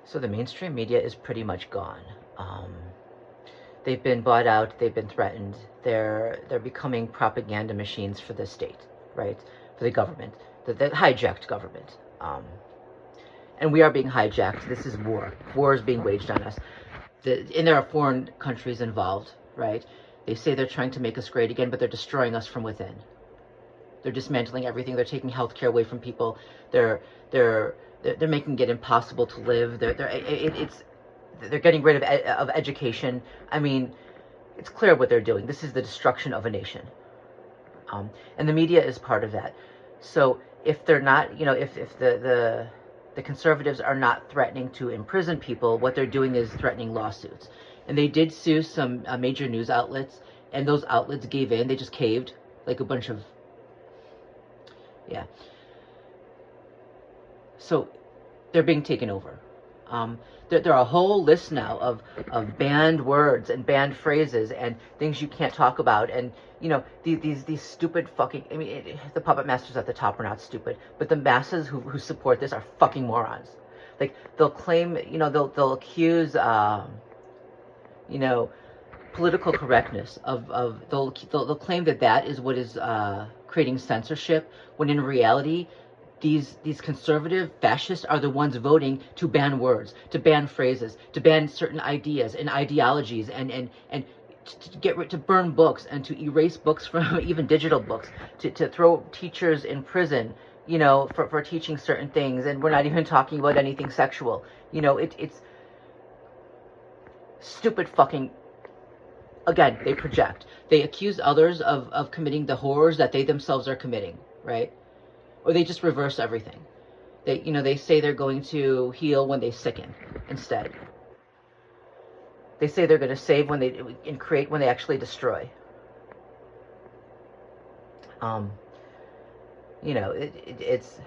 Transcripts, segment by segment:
So the mainstream media is pretty much gone. Um, they've been bought out. They've been threatened. They're becoming propaganda machines for the state, right? For the government, the hijacked government. And we are being hijacked. This is war. War is being waged on us. And there are foreign countries involved, right? They say they're trying to make us great again, but they're destroying us from within. They're dismantling everything. They're taking healthcare away from people. They're making it impossible to live. They're getting rid of education. I mean, it's clear what they're doing. This is the destruction of a nation, and the media is part of that. So if they're not, if the conservatives are not threatening to imprison people, what they're doing is threatening lawsuits. And they did sue some major news outlets, and those outlets gave in. They just caved, like a bunch of, yeah. So they're being taken over. There are a whole list now of banned words and banned phrases and things you can't talk about. And, these stupid fucking, I mean, the puppet masters at the top are not stupid, but the masses who support this are fucking morons. Like, they'll claim, they'll accuse, political correctness they'll claim that is what is creating censorship, when in reality, these conservative fascists are the ones voting to ban words, to ban phrases, to ban certain ideas and ideologies, and to burn books and to erase books from even digital books, to throw teachers in prison, for teaching certain things. And we're not even talking about anything sexual. It's stupid fucking. Again, they project. They accuse others of committing the horrors that they themselves are committing, right? Or they just reverse everything. They say they're going to heal when they sicken instead. They say they're going to save and create when they actually destroy. It's.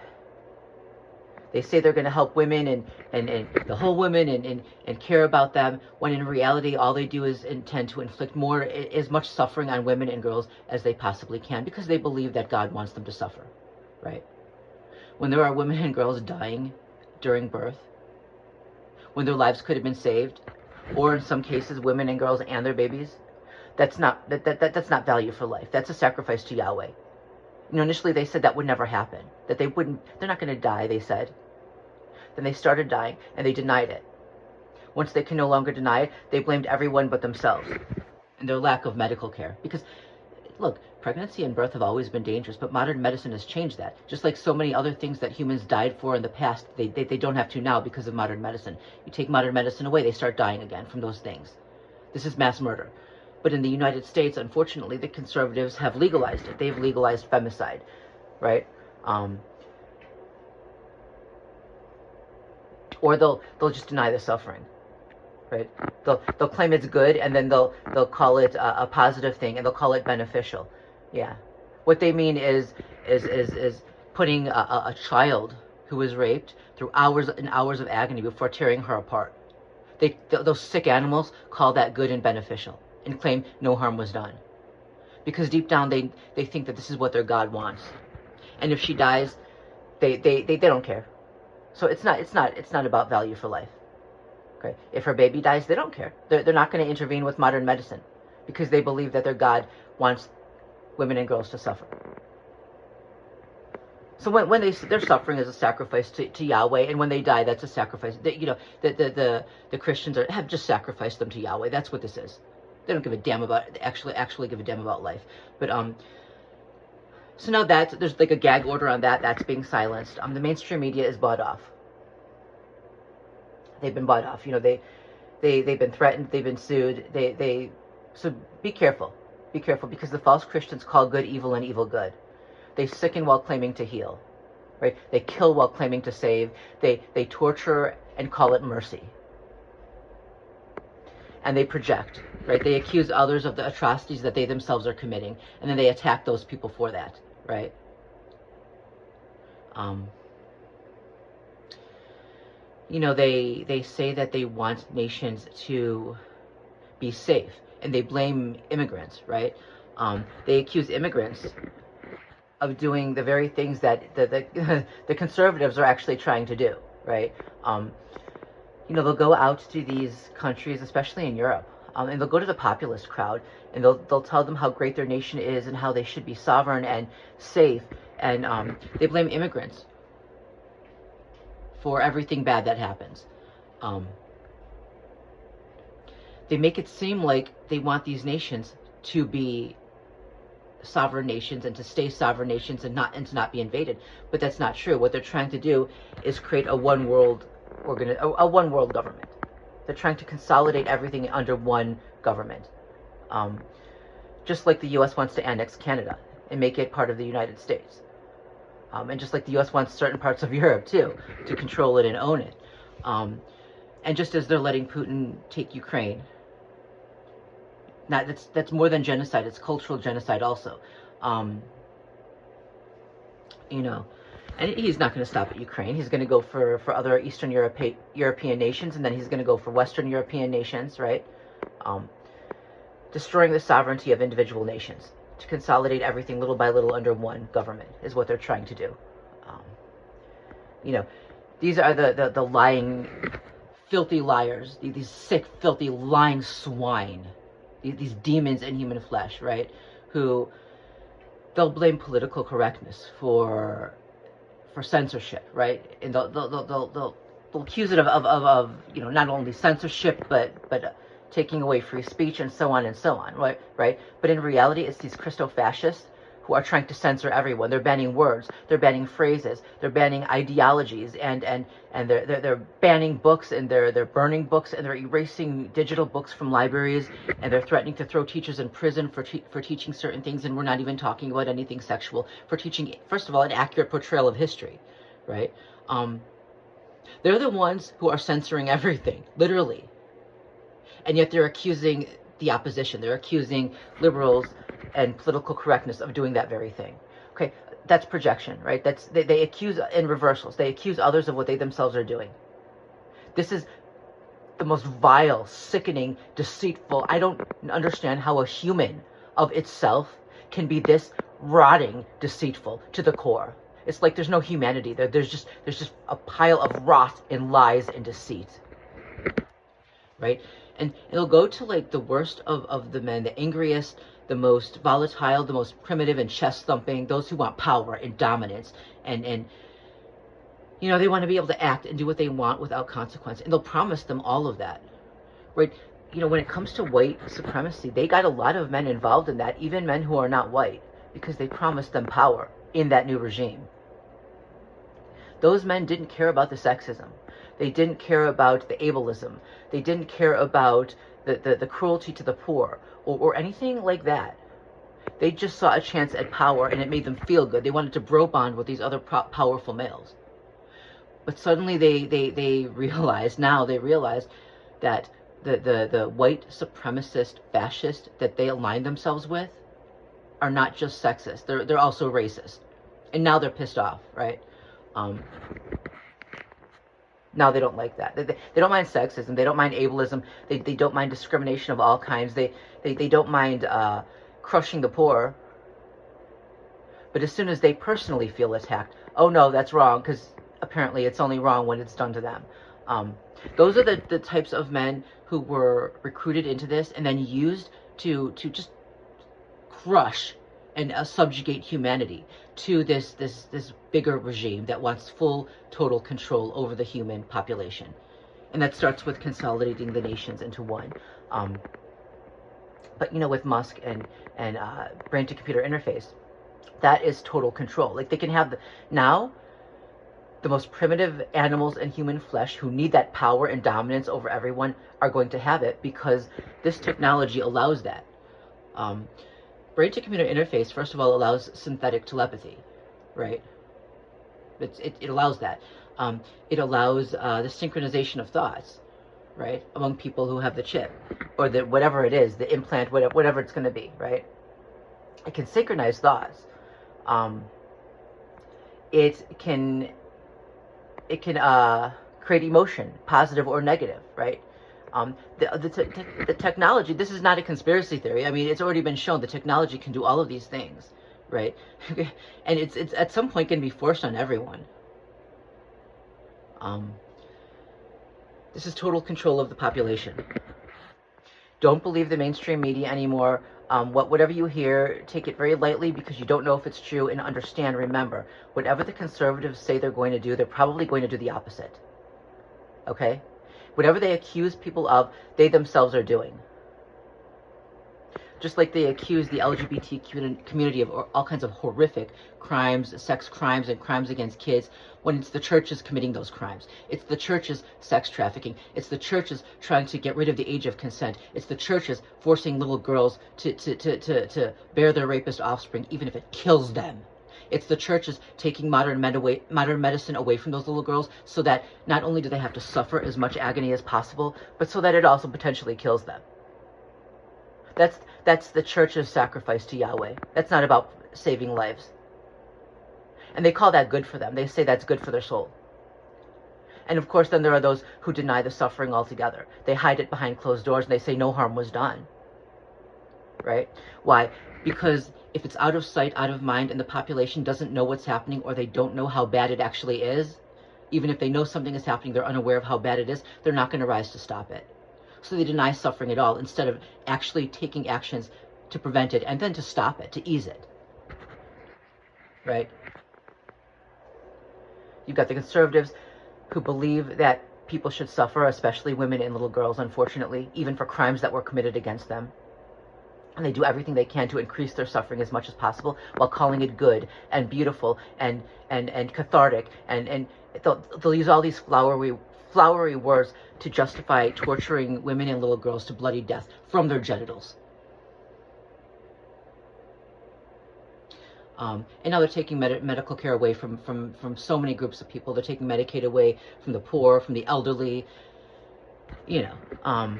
They say they're going to help women and the whole women and care about them, when in reality all they do is intend to inflict as much suffering on women and girls as they possibly can, because they believe that God wants them to suffer, right? When there are women and girls dying during birth, when their lives could have been saved, or in some cases women and girls and their babies, that's not value for life. That's a sacrifice to Yahweh. Initially they said that would never happen, that they're not going to die, they said. Then they started dying, and they denied it. Once they can no longer deny it, they blamed everyone but themselves and their lack of medical care. Because, look, pregnancy and birth have always been dangerous, but modern medicine has changed that. Just like so many other things that humans died for in the past, they don't have to now because of modern medicine. You take modern medicine away, they start dying again from those things. This is mass murder. But in the United States, unfortunately, the conservatives have legalized it. They've legalized femicide, right? Or they'll just deny the suffering, right? They'll claim it's good, and then they'll call it a positive thing, and they'll call it beneficial. Yeah, what they mean is putting a child who was raped through hours and hours of agony before tearing her apart. Those sick animals call that good and beneficial, and claim no harm was done, because deep down they think that this is what their God wants, and if she dies, they don't care. So it's not about value for life. Okay, if her baby dies, they don't care. They're not going to intervene with modern medicine, because they believe that their God wants women and girls to suffer. So when their suffering is a sacrifice to Yahweh, and when they die, that's a sacrifice. The Christians have just sacrificed them to Yahweh. That's what this is. They don't give a damn about actually give a damn about life. But so now there's like a gag order on that. That's being silenced. The mainstream media is bought off. They've been bought off. They've been threatened. They've been sued. So be careful. Be careful, because the false Christians call good evil and evil good. They sicken while claiming to heal, right? They kill while claiming to save. They torture and call it mercy. And they project, right? They accuse others of the atrocities that they themselves are committing, and then they attack those people for that, right? They say that they want nations to be safe, and they blame immigrants, right? They accuse immigrants of doing the very things that the conservatives are actually trying to do, right? you know, they'll go out to these countries, especially in Europe, and they'll go to the populist crowd, and they'll tell them how great their nation is and how they should be sovereign and safe, and they blame immigrants for everything bad that happens. They make it seem like they want these nations to be sovereign nations and to stay sovereign nations and to not be invaded, but that's not true. What they're trying to do is create a one world government. They're trying to consolidate everything under one government, just like the U.S. wants to annex Canada and make it part of the United States, and just like the U.S. wants certain parts of Europe too to control it and own it, and just as they're letting Putin take Ukraine. Now, that's more than genocide. It's cultural genocide also. You know, and he's not going to stop at Ukraine. He's going to go for other Eastern European nations, and then he's going to go for Western European nations, right? Destroying the sovereignty of individual nations to consolidate everything little by little under one government is what they're trying to do. You know, these are the lying, filthy liars, these sick, filthy, lying swine. These demons in human flesh, right? Who they'll blame political correctness for censorship, right? And they'll accuse it of you know, not only censorship but taking away free speech and so on, right? But in reality, it's these Christo-fascists who are trying to censor everyone. They're banning words, they're banning phrases, they're banning ideologies, and they're banning books, and they're burning books, and they're erasing digital books from libraries, and they're threatening to throw teachers in prison for teaching certain things, and we're not even talking about anything sexual, for teaching, first of all, an accurate portrayal of history, right? They're the ones who are censoring everything, literally, and yet they're accusing the opposition. They're accusing liberals and political correctness of doing that very thing. Okay, that's projection, right? They accuse in reversals. They accuse others of what they themselves are doing. This is the most vile, sickening, deceitful. I don't understand how a human of itself can be this rotting, deceitful to the core. It's like there's no humanity there. There's just a pile of rot and lies and deceit, right? And it'll go to like the worst of the men, the angriest, the most volatile, the most primitive and chest thumping, those who want power and dominance, and you know, they want to be able to act and do what they want without consequence, and they'll promise them all of that, right? You know, when it comes to white supremacy, they got a lot of men involved in that, even men who are not white, because they promised them power in that new regime. Those men didn't care about the sexism. They didn't care about the ableism. They didn't care about the cruelty to the poor or anything like that. They just saw a chance at power, and it made them feel good. They wanted to bro bond with these other powerful males. But suddenly they realized that the white supremacist fascists that they align themselves with are not just sexist. They're also racist. And now they're pissed off, right? Now they don't like that. They don't mind sexism. They don't mind ableism. They don't mind discrimination of all kinds. They don't mind crushing the poor. But as soon as they personally feel attacked, oh no, that's wrong, because apparently it's only wrong when it's done to them. Those are the types of men who were recruited into this and then used to just crush and subjugate humanity to this bigger regime that wants full, total control over the human population. And that starts with consolidating the nations into one. But, you know, with Musk and brain-to-computer interface, that is total control. Like, they can have now the most primitive animals in human flesh who need that power and dominance over everyone are going to have it, because this technology allows that. Brain-to-computer interface, first of all, allows synthetic telepathy, right? It allows that. It allows the synchronization of thoughts, right, among people who have the chip, or the whatever it is, the implant, whatever it's going to be, right? It can synchronize thoughts. It can create emotion, positive or negative, right? The technology, this is not a conspiracy theory. I mean, it's already been shown the technology can do all of these things, right? And it's at some point going to be forced on everyone. This is total control of the population. Don't believe the mainstream media anymore. Whatever you hear, take it very lightly because you don't know if it's true, and understand, remember, whatever the conservatives say they're going to do, they're probably going to do the opposite. Okay? Whatever they accuse people of, they themselves are doing. Just like they accuse the LGBT community of all kinds of horrific crimes, sex crimes, and crimes against kids, when it's the churches committing those crimes. It's the churches sex trafficking. It's the churches trying to get rid of the age of consent. It's the churches forcing little girls to bear their rapist offspring, even if it kills them. It's the churches taking modern medicine away from those little girls so that not only do they have to suffer as much agony as possible, but so that it also potentially kills them. That's the church's sacrifice to Yahweh. That's not about saving lives. And they call that good for them. They say that's good for their soul. And of course, then there are those who deny the suffering altogether. They hide it behind closed doors and they say no harm was done. Right? Why? Because if it's out of sight, out of mind, and the population doesn't know what's happening, or they don't know how bad it actually is, even if they know something is happening, they're unaware of how bad it is, they're not going to rise to stop it. So they deny suffering at all, instead of actually taking actions to prevent it and then to stop it, to ease it. Right? You've got the conservatives who believe that people should suffer, especially women and little girls, unfortunately, even for crimes that were committed against them. And they do everything they can to increase their suffering as much as possible, while calling it good and beautiful and cathartic. And they'll use all these flowery words to justify torturing women and little girls to bloody death from their genitals. And now they're taking medical care away from so many groups of people. They're taking Medicaid away from the poor, from the elderly. You know,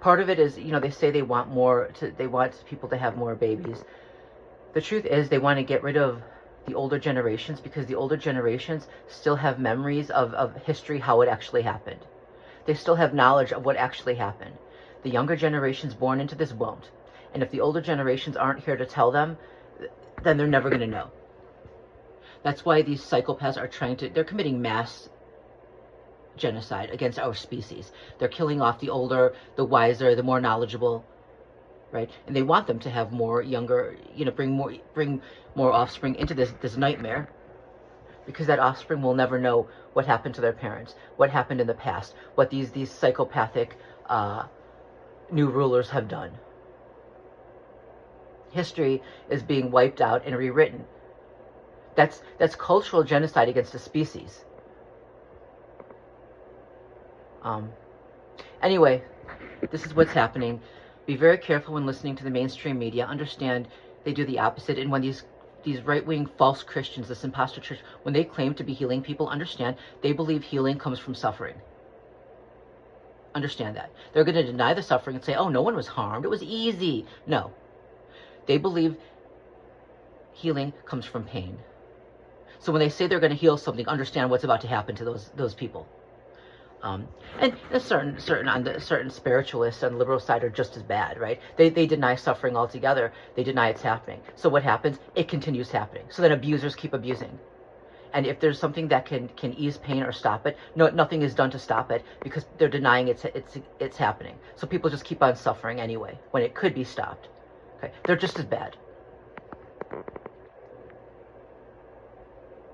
part of it is, you know, they say they want people to have more babies. The truth is, they want to get rid of the older generations, because the older generations still have memories of history, how it actually happened. They still have knowledge of what actually happened. The younger generations born into this won't. And if the older generations aren't here to tell them, then they're never going to know. That's why these psychopaths are they're committing mass genocide against our species. They're killing off the older, the wiser, the more knowledgeable, right? And they want them to have more younger, you know, bring more offspring into this nightmare, because that offspring will never know what happened to their parents, what happened in the past, what these psychopathic new rulers have done. History is being wiped out and rewritten. That's cultural genocide against a species. Anyway, this is what's happening. Be very careful when listening to the mainstream media. Understand they do the opposite. And when these right-wing false Christians, this imposter church, when they claim to be healing people, understand they believe healing comes from suffering. Understand that. They're going to deny the suffering and say, oh, no one was harmed, it was easy. No. They believe healing comes from pain. So when they say they're going to heal something, understand what's about to happen to those people. And a certain spiritualists on the liberal side are just as bad, right? They deny suffering altogether. They deny it's happening. So what happens? It continues happening. So then abusers keep abusing. And if there's something that can ease pain or stop it, nothing is done to stop it, because they're denying it's happening. So people just keep on suffering anyway, when it could be stopped. Okay, they're just as bad.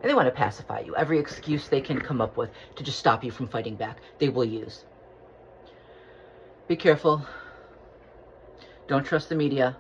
And they want to pacify you. Every excuse they can come up with to just stop you from fighting back, they will use. Be careful. Don't trust the media.